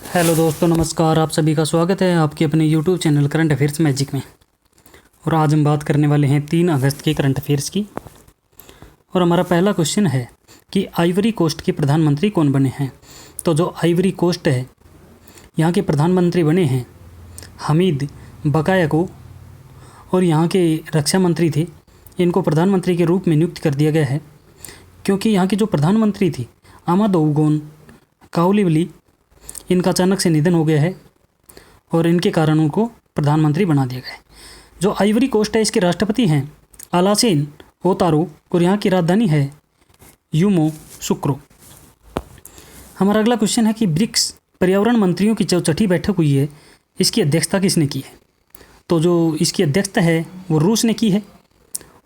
Hello दोस्तों, नमस्कार। आप सभी का स्वागत है आपके अपने YouTube channel current affairs magic में। और आज हम बात करने वाले हैं 3 अगस्त के करंट अफेयर्स की। और हमारा पहला क्वेश्चन है कि आइवरी कोस्ट के प्रधानमंत्री कौन बने हैं। तो जो आइवरी कोस्ट है, यहाँ के प्रधानमंत्री बने हैं हमीद बकायाको। और यहाँ के रक्षा मंत्री थे, इनको प्रधानमंत्री के रूप में नियुक्त कर दिया गया है क्योंकि यहाँ के जो प्रधानमंत्री थी आमादोगोन काउलिवली, इनका अचानक से निधन हो गया है और इनके कारण उनको प्रधानमंत्री बना दिया गया है। जो आइवरी कोस्ट है, इसके राष्ट्रपति हैं अलासेन ओतारो और यहाँ की राजधानी है यामोसुक्रो। हमारा अगला क्वेश्चन है कि ब्रिक्स पर्यावरण मंत्रियों की जो छठी बैठक हुई है, इसकी अध्यक्षता किसने की है। तो जो इसकी अध्यक्षता है वो रूस ने की है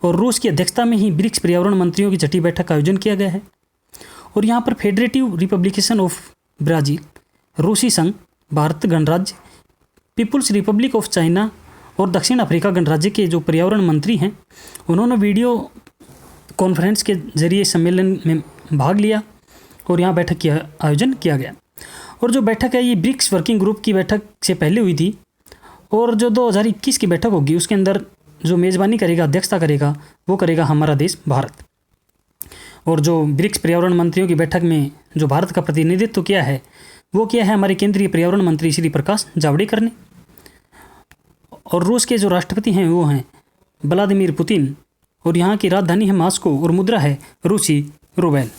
और रूस की अध्यक्षता में ही ब्रिक्स पर्यावरण मंत्रियों की छठी बैठक का आयोजन किया गया है। और यहाँ पर फेडरेटिव रिपब्लिकेशन ऑफ ब्राज़ील, रूसी संघ, भारत गणराज्य, पीपुल्स रिपब्लिक ऑफ चाइना और दक्षिण अफ्रीका गणराज्य के जो पर्यावरण मंत्री हैं, उन्होंने वीडियो कॉन्फ्रेंस के जरिए सम्मेलन में भाग लिया और यहाँ बैठक का आयोजन किया गया। और जो बैठक है ये ब्रिक्स वर्किंग ग्रुप की बैठक से पहले हुई थी और जो 2021 की बैठक होगी उसके अंदर जो मेज़बानी करेगा, अध्यक्षता करेगा, वो करेगा हमारा देश भारत। और जो ब्रिक्स पर्यावरण मंत्रियों की बैठक में जो भारत का प्रतिनिधित्व किया है वो किया है हमारे केंद्रीय पर्यावरण मंत्री श्री प्रकाश जावड़ेकर ने। और रूस के जो राष्ट्रपति हैं वो हैं व्लादिमीर पुतिन और यहाँ की राजधानी है मॉस्को और मुद्रा है रूसी रूबेल।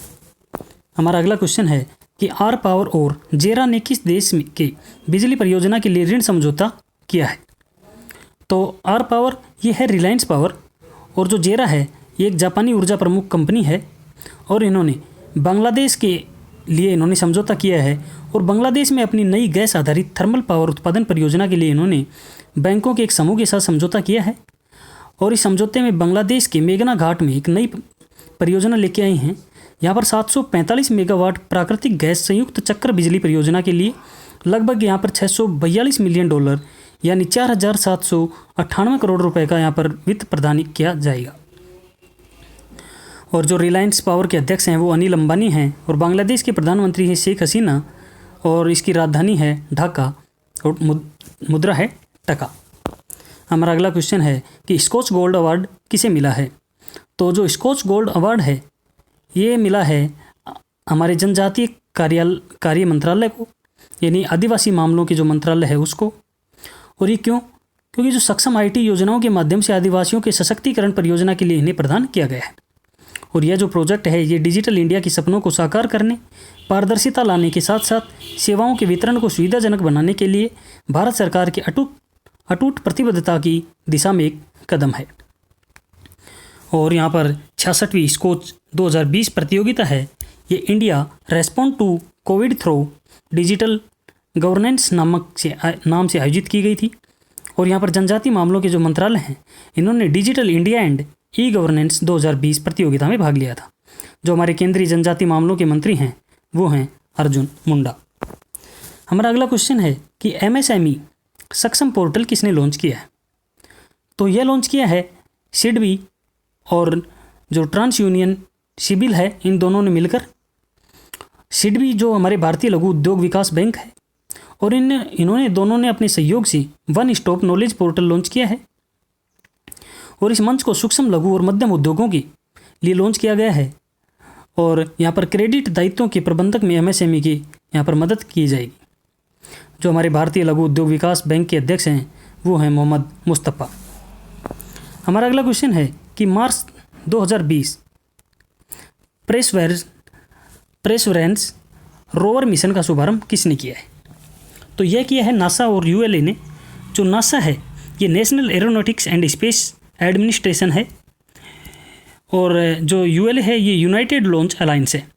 हमारा अगला क्वेश्चन है कि आर पावर और जेरा ने किस देश के बिजली परियोजना के लिए ऋण समझौता किया है। तो आर पावर ये है रिलायंस पावर और जो जेरा है ये एक जापानी ऊर्जा प्रमुख कंपनी है और इन्होंने बांग्लादेश के लिए इन्होंने समझौता किया है। और बांग्लादेश में अपनी नई गैस आधारित थर्मल पावर उत्पादन परियोजना के लिए इन्होंने बैंकों के एक समूह के साथ समझौता किया है। और इस समझौते में बांग्लादेश के मेघना घाट में एक नई परियोजना लेके आई हैं। यहाँ पर 745 मेगावाट प्राकृतिक गैस संयुक्त चक्र बिजली परियोजना के लिए लगभग यहाँ पर $642 मिलियन यानी 4,798 करोड़ रुपए का यहाँ पर वित्त प्रदान किया जाएगा। और जो रिलायंस पावर के अध्यक्ष हैं वो अनिल अंबानी हैं और बांग्लादेश के प्रधानमंत्री हैं शेख हसीना और इसकी राजधानी है ढाका और मुद्रा है टका। हमारा अगला क्वेश्चन है कि स्कॉच गोल्ड अवार्ड किसे मिला है। तो जो स्कॉच गोल्ड अवार्ड है ये मिला है हमारे जनजातीय कार्य मंत्रालय को, यानी आदिवासी मामलों के जो मंत्रालय है उसको। और ये क्यों? क्योंकि जो सक्षम IT योजनाओं के माध्यम से आदिवासियों के सशक्तिकरण परियोजना के लिए इन्हें प्रदान किया गया है। और यह जो प्रोजेक्ट है ये डिजिटल इंडिया के सपनों को साकार करने, पारदर्शिता लाने के साथ साथ सेवाओं के वितरण को सुविधाजनक बनाने के लिए भारत सरकार के अटूट प्रतिबद्धता की दिशा में एक कदम है। और यहाँ पर 66वीं स्कोच 2020 प्रतियोगिता है, ये India respond to covid through digital governance नाम से आयोजित की गई थी। और यहाँ पर जनजातीय मामलों के जो मंत्रालय हैं इन्होंने डिजिटल इंडिया एंड ई-गवर्नेंस 2020 प्रतियोगिता में भाग लिया था। जो हमारे केंद्रीय जनजातीय मामलों के मंत्री हैं वो हैं अर्जुन मुंडा। हमारा अगला क्वेश्चन है कि MSME सक्षम पोर्टल किसने लॉन्च किया है। तो यह लॉन्च किया है सिडबी और जो ट्रांस यूनियन सिबिल है, इन दोनों ने मिलकर। सिडबी जो हमारे भारतीय लघु उद्योग विकास बैंक है और इन्होंने दोनों ने अपने सहयोग से one stop knowledge portal launch किया है। और इस मंच को सूक्ष्म लघु और मध्यम उद्योगों के लिए लॉन्च किया गया है। और यहाँ पर क्रेडिट दायित्वों के प्रबंधक में MSME की यहाँ पर मदद की जाएगी। जो हमारे भारतीय लघु उद्योग विकास बैंक के अध्यक्ष हैं वो हैं मोहम्मद मुस्तफ़ा। हमारा अगला क्वेश्चन है कि मार्च 2020 प्रेसवेरेंस रोवर मिशन का शुभारंभ किसने किया है। तो यह किया है नासा और ULA ने। जो नासा है ये national aeronautics and space administration है और जो ULA है ये यूनाइटेड लॉन्च अलायंस है।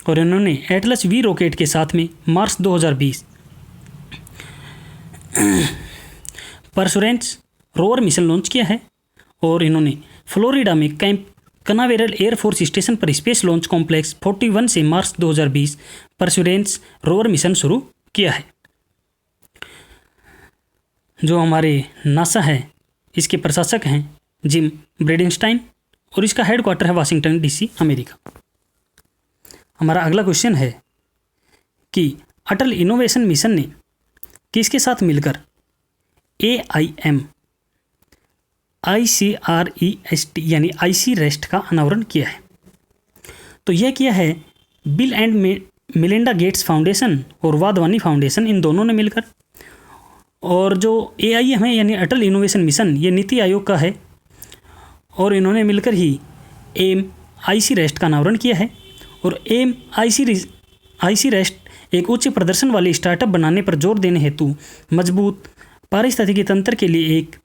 और इन्होंने एटलस V रॉकेट के साथ में मार्च 2020 परसुरेंस रोवर मिशन लॉन्च किया है। और इन्होंने फ्लोरिडा में कैंप कनावेरल एयरफोर्स स्टेशन पर स्पेस लॉन्च कॉम्प्लेक्स 41 से मार्च 2020 परसुरेंस रोवर मिशन शुरू किया है। जो हमारे नासा है इसके प्रशासक हैं जिम ब्रेडेनस्टाइन और इसका हेडक्वार्टर है वाशिंगटन DC, अमेरिका। हमारा अगला क्वेश्चन है कि अटल इनोवेशन मिशन ने किसके साथ मिलकर AIM ICREST यानी IC रेस्ट का अनावरण किया है। तो यह किया है bill and Melinda Gates foundation और वाधवानी फाउंडेशन, इन दोनों ने मिलकर। और जो AIM है यानी अटल इनोवेशन मिशन, ये नीति आयोग का है और इन्होंने मिलकर ही AIM IC रेस्ट का अनावरण किया है। और AIM IC रेस्ट एक उच्च प्रदर्शन वाली स्टार्टअप बनाने पर जोर देने हेतु मजबूत पारिस्थितिकी तंत्र के लिए एक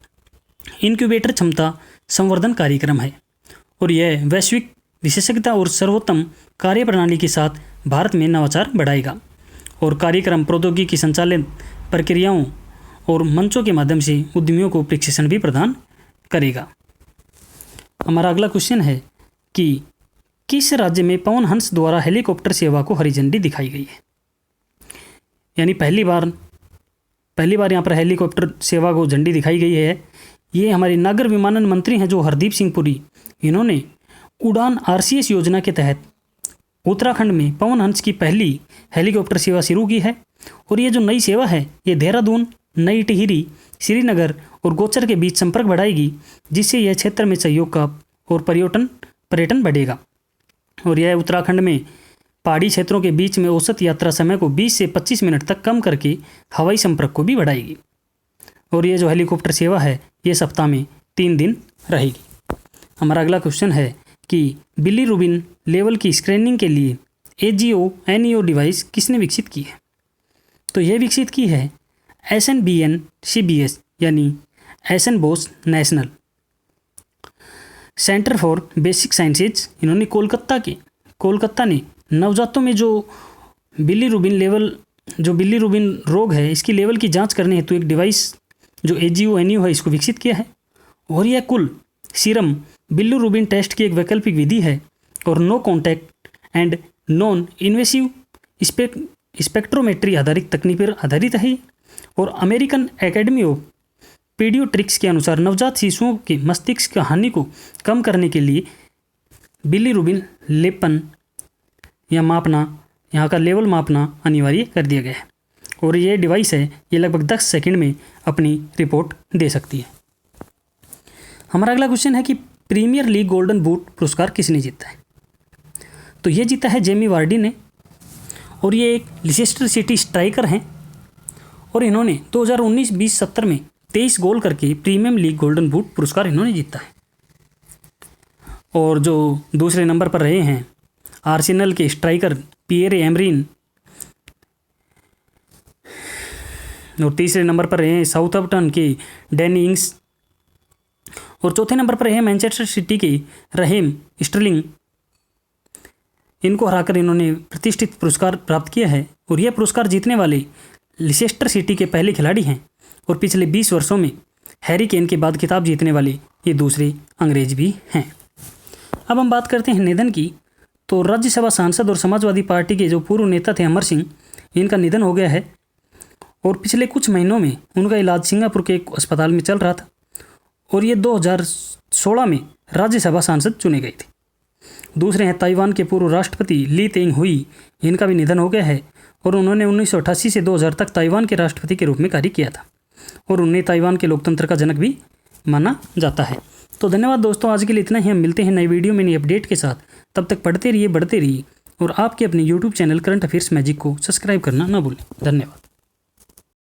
इनक्यूबेटर क्षमता संवर्धन कार्यक्रम है और यह वैश्विक विशेषज्ञता और सर्वोत्तम कार्यप्रणाली के साथ भारत में नवाचार बढ़ाएगा और कार्यक्रम प्रौद्योगिकी संचालित प्रक्रियाओं और मंचों के माध्यम से उद्यमियों को प्रशिक्षण भी प्रदान करेगा। हमारा अगला क्वेश्चन है कि किस राज्य में पवन हंस द्वारा हेलीकॉप्टर सेवा को हरी झंडी दिखाई गई है। यानी पहली बार यहाँ पर हेलीकॉप्टर सेवा को झंडी दिखाई गई है। ये हमारे नागर विमानन मंत्री हैं जो हरदीप सिंह पुरी, इन्होंने उड़ान RCS योजना के तहत उत्तराखंड में पवन हंस की पहली हेलीकॉप्टर सेवा शुरू की है। और ये जो नई सेवा है ये देहरादून, नई टिहरी, श्रीनगर और गोचर के बीच संपर्क बढ़ाएगी, जिससे यह क्षेत्र में सहयोग का और पर्यटन बढ़ेगा। और यह उत्तराखंड में पहाड़ी क्षेत्रों के बीच में औसत यात्रा समय को 20 से 25 मिनट तक कम करके हवाई संपर्क को भी बढ़ाएगी। और ये जो हेलीकॉप्टर सेवा है ये सप्ताह में 3 दिन रहेगी। हमारा अगला क्वेश्चन है कि बिलीरुबिन लेवल की स्क्रीनिंग के लिए AGO NEO डिवाइस किसने विकसित की है। तो यह विकसित की है SNBN CBS यानी SN Bose national centre for basic sciences. इन्होंने कोलकाता ने नवजातों में जो बिलीरुबिन रोग है इसकी लेवल की जांच करने हेतु एक डिवाइस जो AGO NEO है इसको विकसित किया है। और यह कुल सीरम बिलीरुबिन टेस्ट की एक वैकल्पिक विधि है और no contact and non invasive spectrometry आधारित तकनीक पर आधारित है। और अमेरिकन एकेडमी ऑफ पीडियोट्रिक्स के अनुसार नवजात शिशुओं के मस्तिष्क की हानि को कम करने के लिए बिलीरुबिन लेपन या मापना, यहाँ का लेवल मापना अनिवार्य कर दिया गया है। और ये डिवाइस है ये लगभग 10 सेकंड में अपनी रिपोर्ट दे सकती है। हमारा अगला क्वेश्चन है कि प्रीमियर लीग गोल्डन बूट पुरस्कार किसने जीता है। तो ये जीता है जेमी वार्डी ने और ये एक लिसेस्टर सिटी स्ट्राइकर हैं और इन्होंने 2019-20 में 23 गोल करके प्रीमियर लीग गोल्डन बूट पुरस्कार इन्होंने जीता है। और जो दूसरे नंबर पर रहे हैं आर्सेनल के स्ट्राइकर पियरे एमरिन और तीसरे नंबर पर रहे हैं साउथहैम्पटन के डैनी इंग्स और चौथे नंबर पर रहे मैनचेस्टर सिटी के रहीम स्टर्लिंग। इनको हराकर इन्होंने प्रतिष्ठित पुरस्कार प्राप्त किया है और यह पुरस्कार जीतने वाले लिसेस्टर सिटी के पहले खिलाड़ी हैं और पिछले 20 वर्षों में हैरी केन के बाद खिताब जीतने वाले ये दूसरे अंग्रेज भी हैं। अब हम बात करते हैं निधन की। तो राज्यसभा सांसद और समाजवादी पार्टी के जो पूर्व नेता थे अमर सिंह, इनका निधन हो गया है और पिछले कुछ महीनों में उनका इलाज सिंगापुर के एक अस्पताल में चल रहा था और ये 2016 में राज्यसभा सांसद चुने गए थे। दूसरे हैं ताइवान के पूर्व राष्ट्रपति ली तेंग हुई, इनका भी निधन हो गया है और उन्होंने 1988 से 2000 तक ताइवान के राष्ट्रपति के रूप में कार्य किया था और उन्हें ताइवान के लोकतंत्र का जनक भी माना जाता है। तो धन्यवाद दोस्तों, आज के लिए इतना ही। हम मिलते हैं नई वीडियो में नई अपडेट के साथ। तब तक पढ़ते रहिए, बढ़ते रहिए और आपके अपने YouTube channel current affairs magic को सब्सक्राइब करना ना भूलें। धन्यवाद।